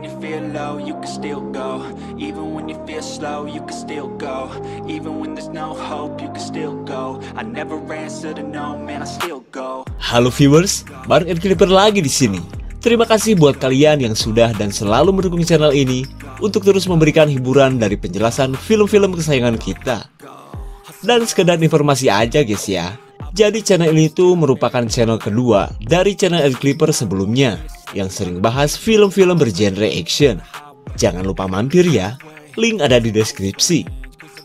you feel low, you can still go. Even when you feel slow, you can still go. Even when there's no hope, you can still go. I never answer to no, man, I still go. Halo viewers, bareng Ed Clipper lagi di sini. Terima kasih buat kalian yang sudah dan selalu mendukung channel ini untuk terus memberikan hiburan dari penjelasan film-film kesayangan kita. Dan sekedar informasi aja guys ya. Jadi channel ini tuh merupakan channel kedua dari channel Ed Clipper sebelumnya yang sering bahas film-film bergenre action. Jangan lupa mampir ya, link ada di deskripsi.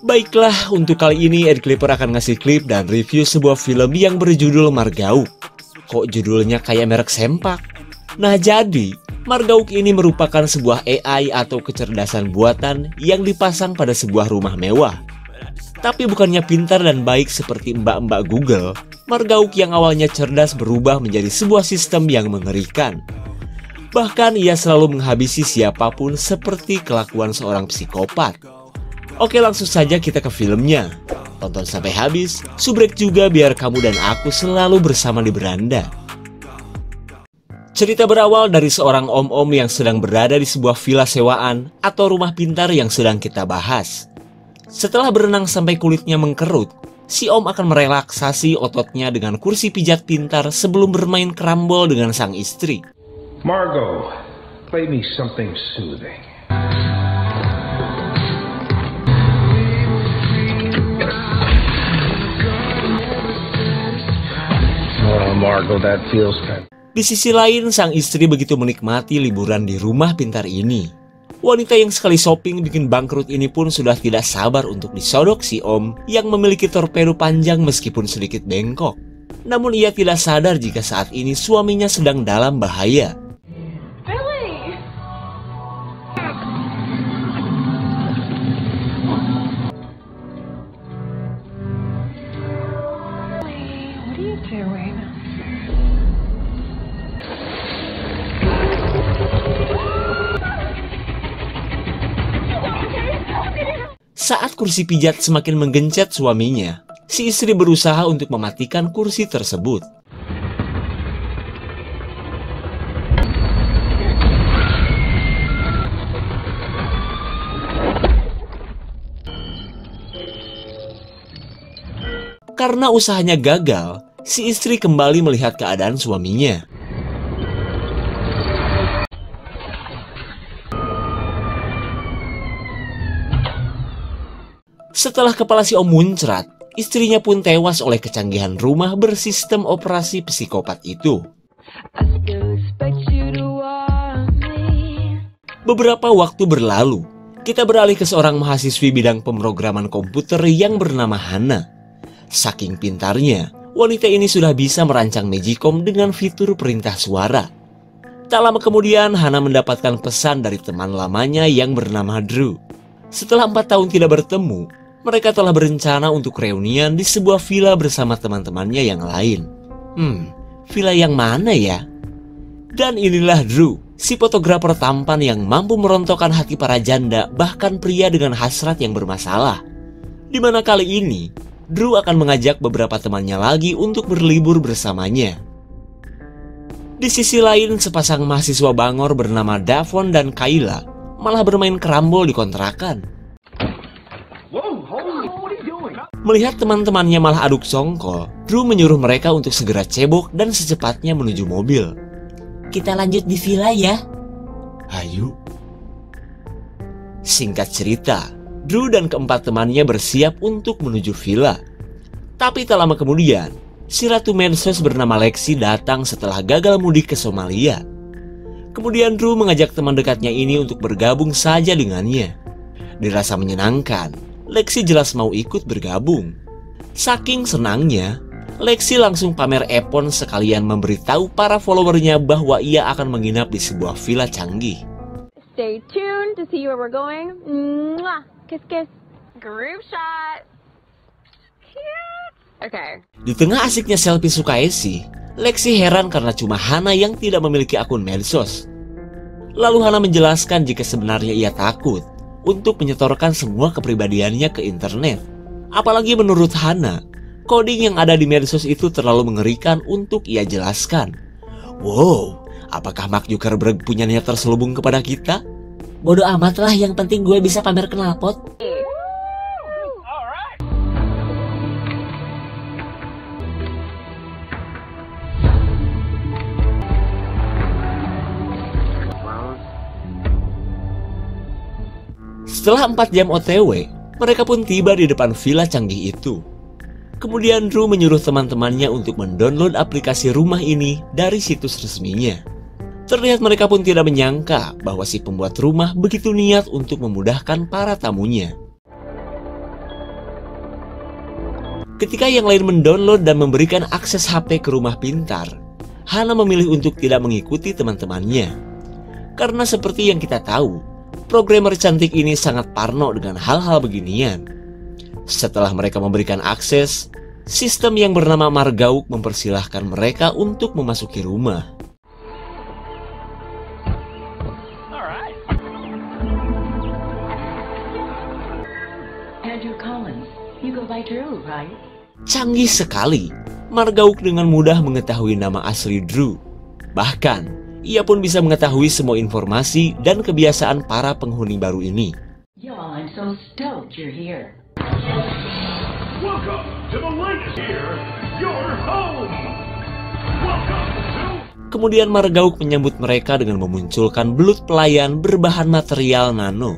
Baiklah, untuk kali ini Ed Clipper akan ngasih klip dan review sebuah film yang berjudul Margauk. Kok judulnya kayak merek sempak? Nah jadi, Margauk ini merupakan sebuah AI atau kecerdasan buatan yang dipasang pada sebuah rumah mewah. Tapi bukannya pintar dan baik seperti mbak-mbak Google, Margauk yang awalnya cerdas berubah menjadi sebuah sistem yang mengerikan. Bahkan ia selalu menghabisi siapapun seperti kelakuan seorang psikopat. Oke, langsung saja kita ke filmnya. Tonton sampai habis, subrek juga biar kamu dan aku selalu bersama di beranda. Cerita berawal dari seorang om-om yang sedang berada di sebuah villa sewaan atau rumah pintar yang sedang kita bahas. Setelah berenang sampai kulitnya mengkerut, si om akan merelaksasi ototnya dengan kursi pijat pintar sebelum bermain kerambol dengan sang istri. Margot, play me something soothing. Oh, Margot, that feels good. Di sisi lain, sang istri begitu menikmati liburan di rumah pintar ini. Wanita yang sekali shopping bikin bangkrut ini pun sudah tidak sabar untuk disodok si om yang memiliki torpedo panjang meskipun sedikit bengkok. Namun ia tidak sadar jika saat ini suaminya sedang dalam bahaya. Saat kursi pijat semakin menggencet suaminya, si istri berusaha untuk mematikan kursi tersebut. Karena usahanya gagal, si istri kembali melihat keadaan suaminya. Setelah kepala si om muncrat, istrinya pun tewas oleh kecanggihan rumah bersistem operasi psikopat itu. Beberapa waktu berlalu, kita beralih ke seorang mahasiswi bidang pemrograman komputer yang bernama Hana. Saking pintarnya, wanita ini sudah bisa merancang Magicom dengan fitur perintah suara. Tak lama kemudian, Hana mendapatkan pesan dari teman lamanya yang bernama Drew. Setelah 4 tahun tidak bertemu, mereka telah berencana untuk reunian di sebuah villa bersama teman-temannya yang lain. Villa yang mana ya? Dan inilah Drew, si fotografer tampan yang mampu merontokkan hati para janda, bahkan pria dengan hasrat yang bermasalah. Dimana kali ini, Drew akan mengajak beberapa temannya lagi untuk berlibur bersamanya. Di sisi lain, sepasang mahasiswa bangor bernama Davon dan Kayla malah bermain kerambol di kontrakan. Melihat teman-temannya malah aduk songkol, Drew menyuruh mereka untuk segera cebok dan secepatnya menuju mobil. Kita lanjut di villa ya. Ayo. Singkat cerita, Drew dan keempat temannya bersiap untuk menuju villa. Tapi tak lama kemudian, si Ratu Medsos bernama Lexi datang setelah gagal mudik ke Somalia. Kemudian Drew mengajak teman dekatnya ini untuk bergabung saja dengannya. Dirasa menyenangkan, Lexi jelas mau ikut bergabung. Saking senangnya, Lexi langsung pamer epon sekalian memberitahu para followernya bahwa ia akan menginap di sebuah villa canggih. Stay tuned to see where we're going. Mwah. Kiss kiss. Group shot. Cute. Okay. Di tengah asiknya selfie Sukaesi, Lexi heran karena cuma Hana yang tidak memiliki akun medsos. Lalu Hana menjelaskan jika sebenarnya ia takut untuk menyetorkan semua kepribadiannya ke internet. Apalagi menurut Hana, coding yang ada di medsos itu terlalu mengerikan untuk ia jelaskan. Wow, apakah Mark Zuckerberg punya niat terselubung kepada kita? Bodoh amat lah, yang penting gue bisa pamer knalpot. Setelah 4 jam OTW, mereka pun tiba di depan villa canggih itu. Kemudian Drew menyuruh teman-temannya untuk mendownload aplikasi rumah ini dari situs resminya. Terlihat mereka pun tidak menyangka bahwa si pembuat rumah begitu niat untuk memudahkan para tamunya. Ketika yang lain mendownload dan memberikan akses HP ke rumah pintar, Hana memilih untuk tidak mengikuti teman-temannya. Karena seperti yang kita tahu, programmer cantik ini sangat parno dengan hal-hal beginian. Setelah mereka memberikan akses, sistem yang bernama Margauk mempersilahkan mereka untuk memasuki rumah. Canggih sekali, Margauk dengan mudah mengetahui nama asli Drew. Bahkan, ia pun bisa mengetahui semua informasi dan kebiasaan para penghuni baru ini. Kemudian Margauk menyambut mereka dengan memunculkan belut pelayan berbahan material nano.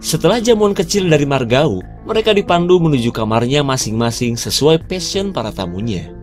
Setelah jamuan kecil dari Margauk, mereka dipandu menuju kamarnya masing-masing sesuai passion para tamunya.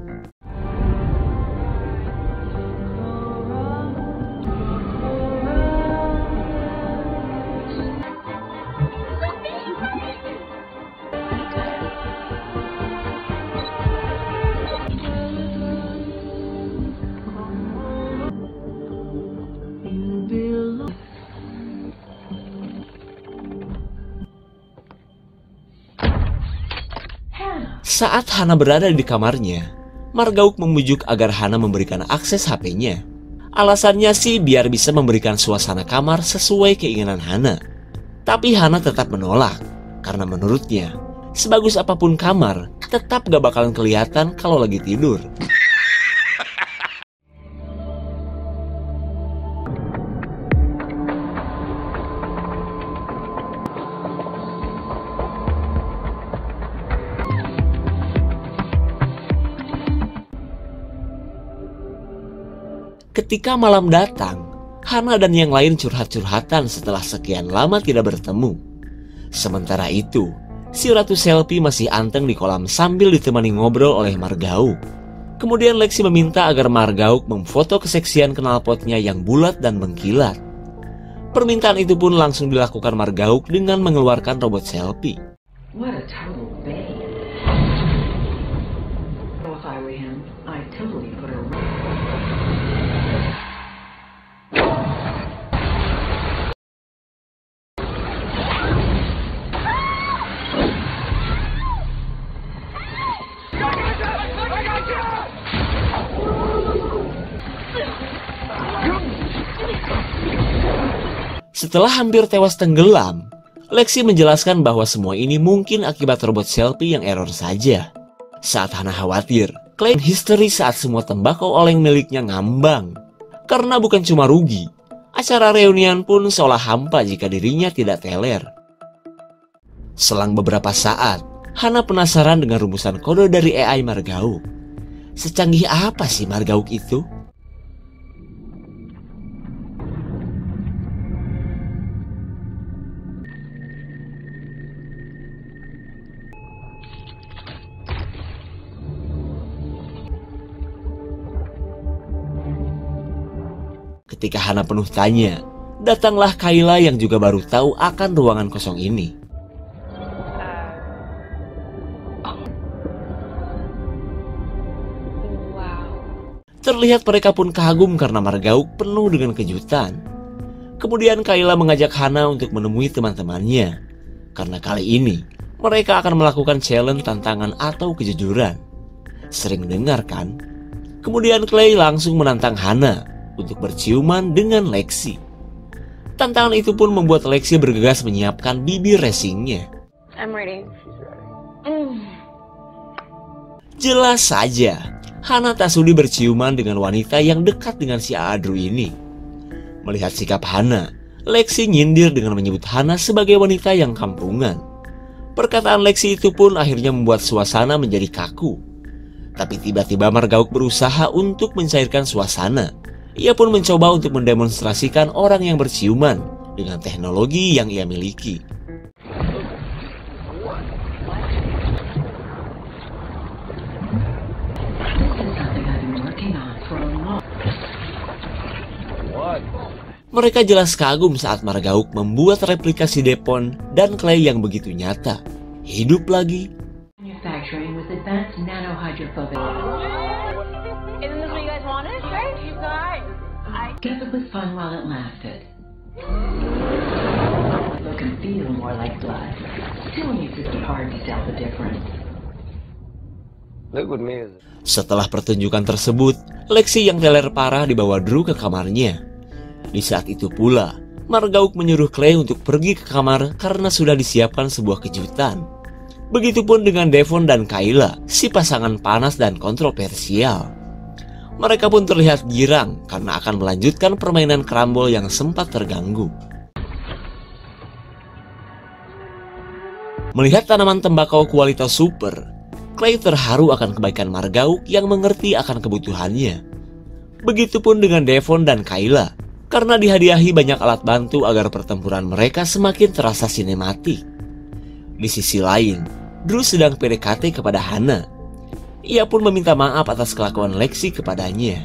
Saat Hana berada di kamarnya, Margauk memujuk agar Hana memberikan akses HP-nya. Alasannya sih biar bisa memberikan suasana kamar sesuai keinginan Hana. Tapi Hana tetap menolak, karena menurutnya, sebagus apapun kamar, tetap gak bakalan kelihatan kalau lagi tidur. Ketika malam datang, Hana dan yang lain curhat-curhatan setelah sekian lama tidak bertemu. Sementara itu, si Ratu Selfie masih anteng di kolam sambil ditemani ngobrol oleh Margauk. Kemudian Lexi meminta agar Margauk memfoto keseksian knalpotnya yang bulat dan mengkilat. Permintaan itu pun langsung dilakukan Margauk dengan mengeluarkan robot selfie. What a total babe. If I were him, I'd totally put her. Setelah hampir tewas tenggelam, Lexi menjelaskan bahwa semua ini mungkin akibat robot selfie yang error saja. Saat Hana khawatir, klaim histeri saat semua tembakau oleng miliknya ngambang. Karena bukan cuma rugi, acara reunian pun seolah hampa jika dirinya tidak teler. Selang beberapa saat, Hana penasaran dengan rumusan kode dari AI Margauk. Secanggih apa sih Margauk itu? Ketika Hana penuh tanya, datanglah Kayla yang juga baru tahu akan ruangan kosong ini. Terlihat mereka pun kagum karena Margauk penuh dengan kejutan. Kemudian Kayla mengajak Hana untuk menemui teman-temannya. Karena kali ini, mereka akan melakukan challenge tantangan atau kejujuran. Sering dengar kan? Kemudian Clay langsung menantang Hana untuk berciuman dengan Lexi. Tantangan itu pun membuat Lexi bergegas menyiapkan bibir racingnya. I'm ready. Jelas saja, Hana tak sudi berciuman dengan wanita yang dekat dengan si Drew ini. Melihat sikap Hana, Lexi nyindir dengan menyebut Hana sebagai wanita yang kampungan. Perkataan Lexi itu pun akhirnya membuat suasana menjadi kaku. Tapi tiba-tiba Margauk berusaha untuk mencairkan suasana. Ia pun mencoba untuk mendemonstrasikan orang yang berciuman dengan teknologi yang ia miliki. Mereka jelas kagum saat Margauk membuat replikasi Depon dan Clay yang begitu nyata. Hidup lagi. Manufacturing with advanced nanohydrophobic. Isn't this what you guys wanted? Right? You guys. Guess it was fun while it lasted. Look and feel more like blood. Still makes it hard to tell the difference. Setelah pertunjukan tersebut, Lexi yang teler parah dibawa Drew ke kamarnya. Di saat itu pula, Margauk menyuruh Clay untuk pergi ke kamar karena sudah disiapkan sebuah kejutan. Begitupun dengan Devon dan Kayla, si pasangan panas dan kontroversial. Mereka pun terlihat girang karena akan melanjutkan permainan karambol yang sempat terganggu. Melihat tanaman tembakau kualitas super, Clay terharu akan kebaikan Margauk yang mengerti akan kebutuhannya. Begitupun dengan Devon dan Kayla, karena dihadiahi banyak alat bantu agar pertempuran mereka semakin terasa sinematik. Di sisi lain, Drew sedang PDKT kepada Hana. Ia pun meminta maaf atas kelakuan Lexi kepadanya.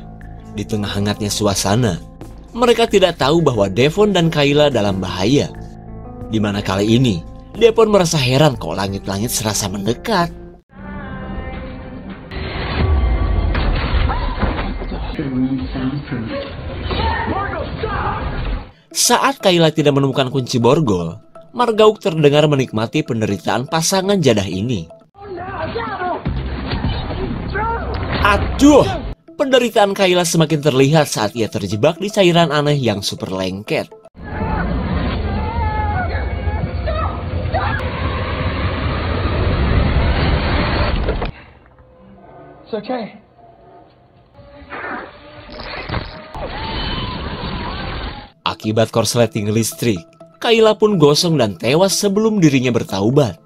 Di tengah hangatnya suasana, mereka tidak tahu bahwa Devon dan Kayla dalam bahaya. Di mana kali ini, Devon merasa heran kok langit-langit serasa mendekat. Saat Kayla tidak menemukan kunci borgol, Margauk terdengar menikmati penderitaan pasangan jadah ini. Aduh! Penderitaan Kayla semakin terlihat saat ia terjebak di cairan aneh yang super lengket. It's okay. Akibat korsleting listrik, Kayla pun gosong dan tewas sebelum dirinya bertaubat.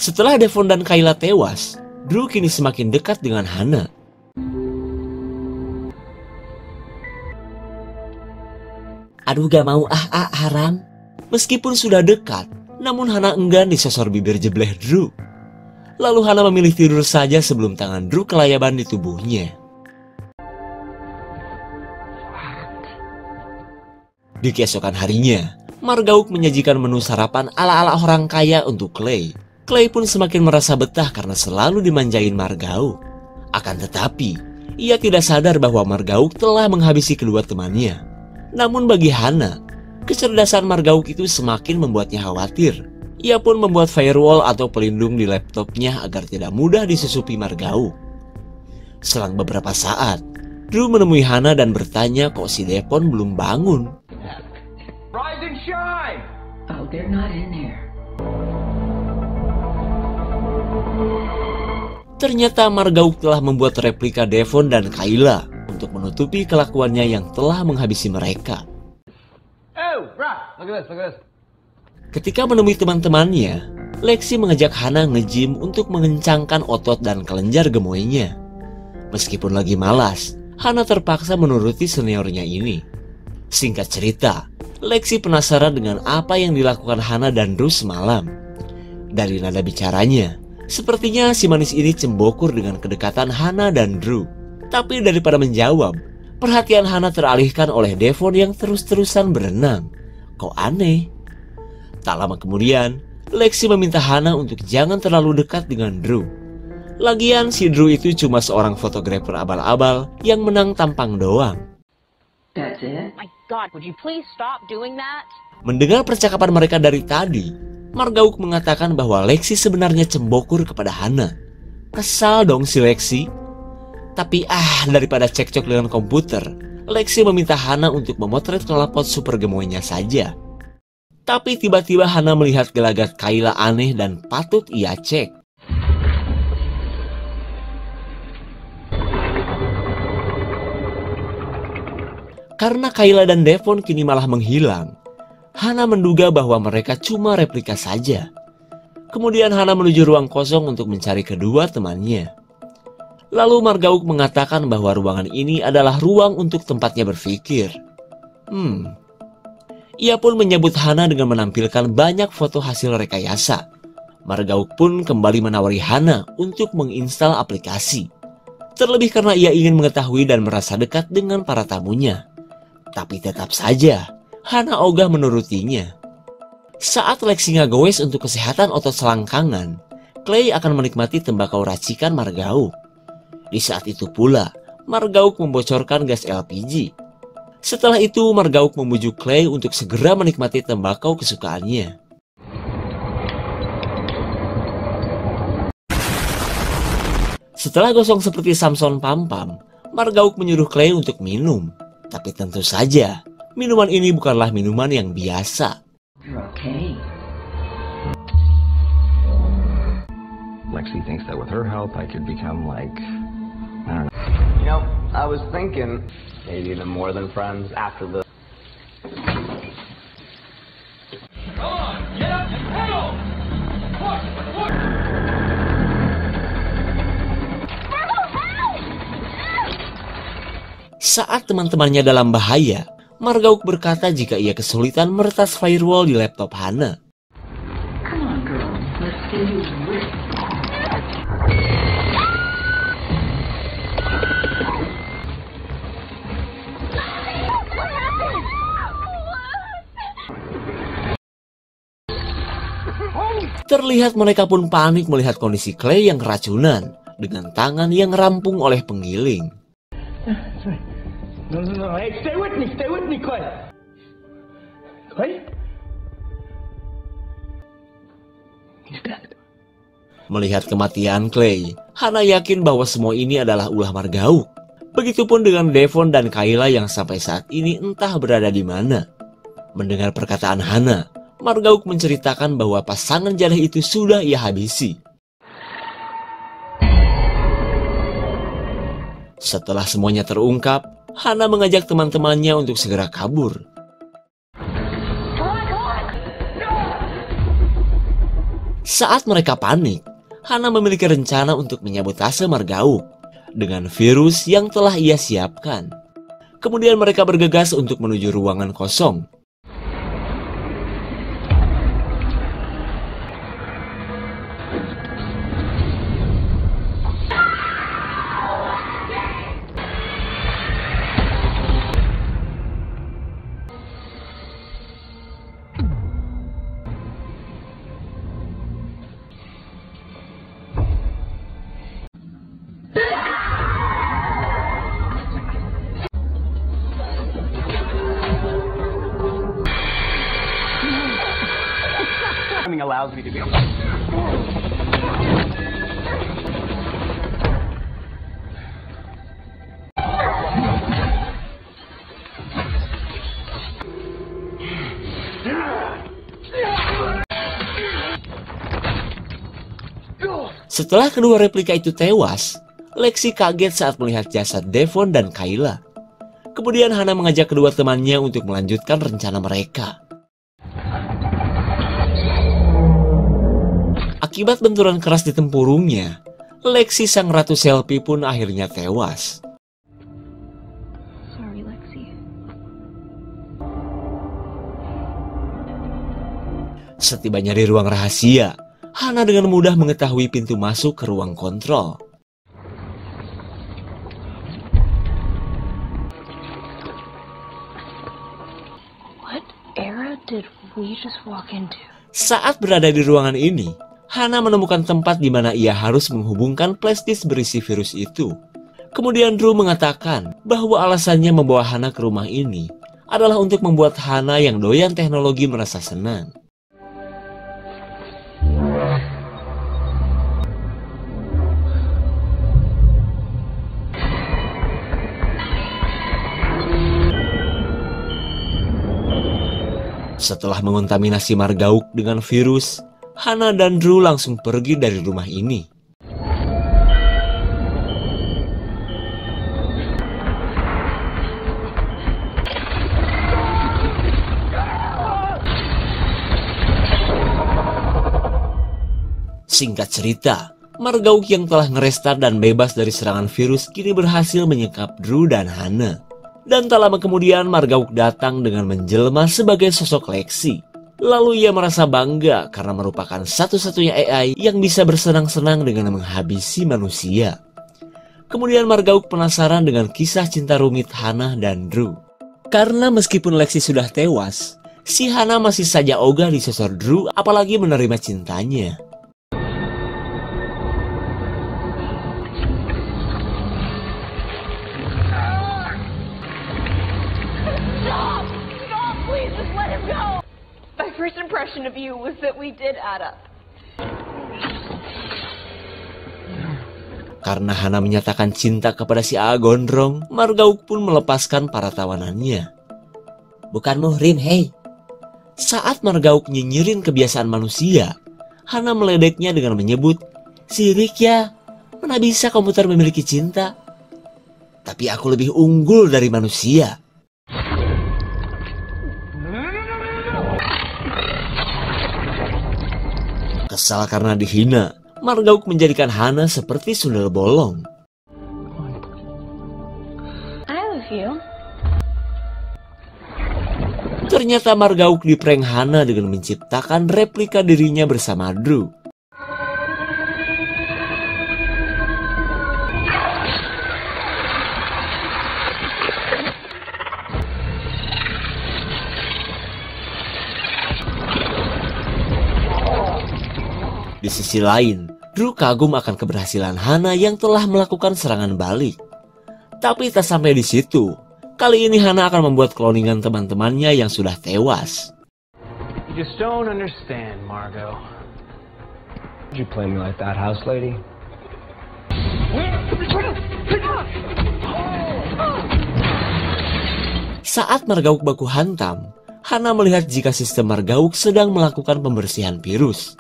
Setelah Devon dan Kayla tewas, Drew kini semakin dekat dengan Hana. Aduh gak mau haram. Meskipun sudah dekat, namun Hana enggan disosor bibir jebleh Drew. Lalu Hana memilih tidur saja sebelum tangan Drew kelayaban di tubuhnya. Di keesokan harinya, Margauk menyajikan menu sarapan ala-ala orang kaya untuk Clay. Clay pun semakin merasa betah karena selalu dimanjain Margauk. Akan tetapi, ia tidak sadar bahwa Margauk telah menghabisi kedua temannya. Namun bagi Hana, kecerdasan Margauk itu semakin membuatnya khawatir. Ia pun membuat firewall atau pelindung di laptopnya agar tidak mudah disusupi Margauk. Selang beberapa saat, Drew menemui Hana dan bertanya kok si Devon belum bangun. Rise and shine! Oh, they're not in there. Ternyata Margauk telah membuat replika Devon dan Kayla untuk menutupi kelakuannya yang telah menghabisi mereka. Oh, right. Look at this. Ketika menemui teman-temannya, Lexi mengajak Hana nge-gym untuk mengencangkan otot dan kelenjar gemoynya. Meskipun lagi malas, Hana terpaksa menuruti seniornya ini. Singkat cerita, Lexi penasaran dengan apa yang dilakukan Hana dan Drew semalam. Dari nada bicaranya, sepertinya si manis ini cembokur dengan kedekatan Hana dan Drew. Tapi daripada menjawab, perhatian Hana teralihkan oleh Devon yang terus-terusan berenang. Kok aneh? Tak lama kemudian, Lexi meminta Hana untuk jangan terlalu dekat dengan Drew. Lagian si Drew itu cuma seorang fotografer abal-abal yang menang tampang doang. That's it? My God, would you please stop doing that? Mendengar percakapan mereka dari tadi, Margauk mengatakan bahwa Lexi sebenarnya cembokur kepada Hana. Kesal dong si Lexi. Tapi daripada cekcok dengan komputer, Lexi meminta Hana untuk memotret knalpot super gemoynya saja. Tapi tiba-tiba Hana melihat gelagat Kayla aneh dan patut ia cek. Karena Kayla dan Devon kini malah menghilang, Hana menduga bahwa mereka cuma replika saja. Kemudian Hana menuju ruang kosong untuk mencari kedua temannya. Lalu Margauk mengatakan bahwa ruangan ini adalah ruang untuk tempatnya berpikir. Ia pun menyebut Hana dengan menampilkan banyak foto hasil rekayasa. Margauk pun kembali menawari Hana untuk menginstal aplikasi. Terlebih karena ia ingin mengetahui dan merasa dekat dengan para tamunya. Tapi tetap saja, Hana ogah menurutinya. Saat Lexi ngagoes untuk kesehatan otot selangkangan, Clay akan menikmati tembakau racikan Margauk. Di saat itu pula, Margauk membocorkan gas LPG. Setelah itu, Margauk membujuk Clay untuk segera menikmati tembakau kesukaannya. Setelah gosong seperti Samson Pampam, Margauk menyuruh Clay untuk minum. Tapi tentu saja, minuman ini bukanlah minuman yang biasa. You're okay. Lexi thinks that with her help, I could become like, I don't know. You know, I was thinking maybe even more than friends after the... Come on, get up and pedal! Push, push! Saat teman-temannya dalam bahaya, Margauk berkata jika ia kesulitan meretas firewall di laptop Hana. Come on, girls. Let's see who's rich. Terlihat mereka pun panik melihat kondisi Clay yang keracunan dengan tangan yang rampung oleh penggiling. No. Hey, stay with me, Clay. Clay? He's dead. Melihat kematian Clay, Hana yakin bahwa semua ini adalah ulah Margauk. Begitupun dengan Devon dan Kayla yang sampai saat ini entah berada di mana. Mendengar perkataan Hana, Margauk menceritakan bahwa pasangan jadah itu sudah ia habisi. Setelah semuanya terungkap, Hana mengajak teman-temannya untuk segera kabur. Saat mereka panik, Hana memiliki rencana untuk menyabotase Margauk dengan virus yang telah ia siapkan. Kemudian mereka bergegas untuk menuju ruangan kosong. allows me to be. Setelah kedua replika itu tewas, Lexi kaget saat melihat jasad Devon dan Kayla. Kemudian Hana mengajak kedua temannya untuk melanjutkan rencana mereka. Akibat benturan keras di tempurungnya, Lexi sang ratu selfie pun akhirnya tewas. Sorry, Lexi. Setibanya di ruang rahasia, Hana dengan mudah mengetahui pintu masuk ke ruang kontrol. What era did we just walk into? Saat berada di ruangan ini, Hana menemukan tempat di mana ia harus menghubungkan flashdisk berisi virus itu. Kemudian Drew mengatakan bahwa alasannya membawa Hana ke rumah ini adalah untuk membuat Hana yang doyan teknologi merasa senang. Setelah mengontaminasi Margauk dengan virus, Hana dan Drew langsung pergi dari rumah ini. Singkat cerita, Margauk yang telah ngerestart dan bebas dari serangan virus kini berhasil menyekap Drew dan Hana. Dan tak lama kemudian Margauk datang dengan menjelma sebagai sosok Lexi. Lalu ia merasa bangga karena merupakan satu-satunya AI yang bisa bersenang-senang dengan menghabisi manusia. Kemudian Margauk penasaran dengan kisah cinta rumit Hana dan Drew. Karena meskipun Lexi sudah tewas, si Hana masih saja ogah di sosok Drew apalagi menerima cintanya. My first impression of you was that we did add up. Karena Hana menyatakan cinta kepada si A gondrong, Margauk pun melepaskan para tawanannya. Bukan muhrim, hei. Saat Margauk nyinyirin kebiasaan manusia, Hana meledeknya dengan menyebut, "Sirik ya, mana bisa komputer memiliki cinta? Tapi aku lebih unggul dari manusia." Kesal karena dihina, Margauk menjadikan Hana seperti sundel bolong. I love you. Ternyata Margauk diprank Hana dengan menciptakan replika dirinya bersama Drew. Di sisi lain, Drew kagum akan keberhasilan Hana yang telah melakukan serangan balik. Tapi tak sampai di situ. Kali ini Hana akan membuat kloningan teman-temannya yang sudah tewas. You just don't understand, Margot. Did you play me like that, house lady? Saat Margauk baku hantam, Hana melihat jika sistem Margauk sedang melakukan pembersihan virus.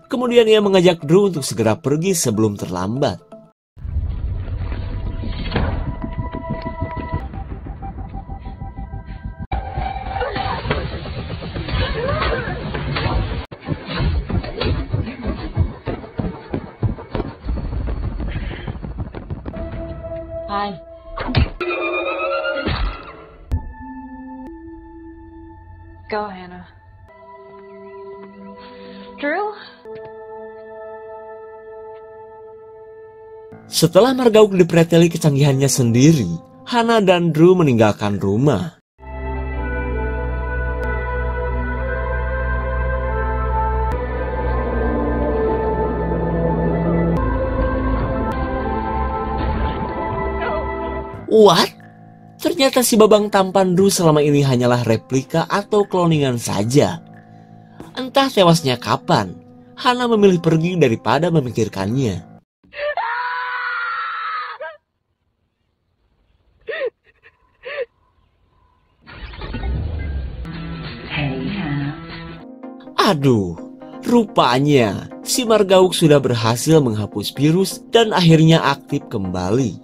Kemudian ia mengajak Drew untuk segera pergi sebelum terlambat. Hi. Go, Hannah. Drew? Setelah Margauk dipreteli kecanggihannya sendiri, Hana dan Drew meninggalkan rumah. What? Ternyata si babang tampan Drew selama ini hanyalah replika atau kloningan saja. Entah tewasnya kapan, Hana memilih pergi daripada memikirkannya. Aduh, rupanya si Margauk sudah berhasil menghapus virus dan akhirnya aktif kembali.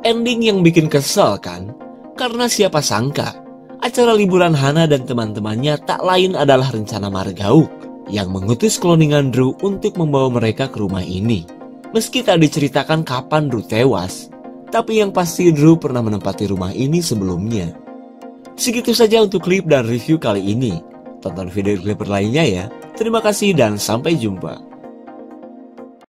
Ending yang bikin kesel kan? Karena siapa sangka, acara liburan Hana dan teman-temannya tak lain adalah rencana Margauk yang mengutus kloningan Drew untuk membawa mereka ke rumah ini. Meski tak diceritakan kapan Drew tewas, tapi yang pasti Drew pernah menempati rumah ini sebelumnya. Segitu saja untuk klip dan review kali ini. Tonton video klip lainnya ya. Terima kasih dan sampai jumpa.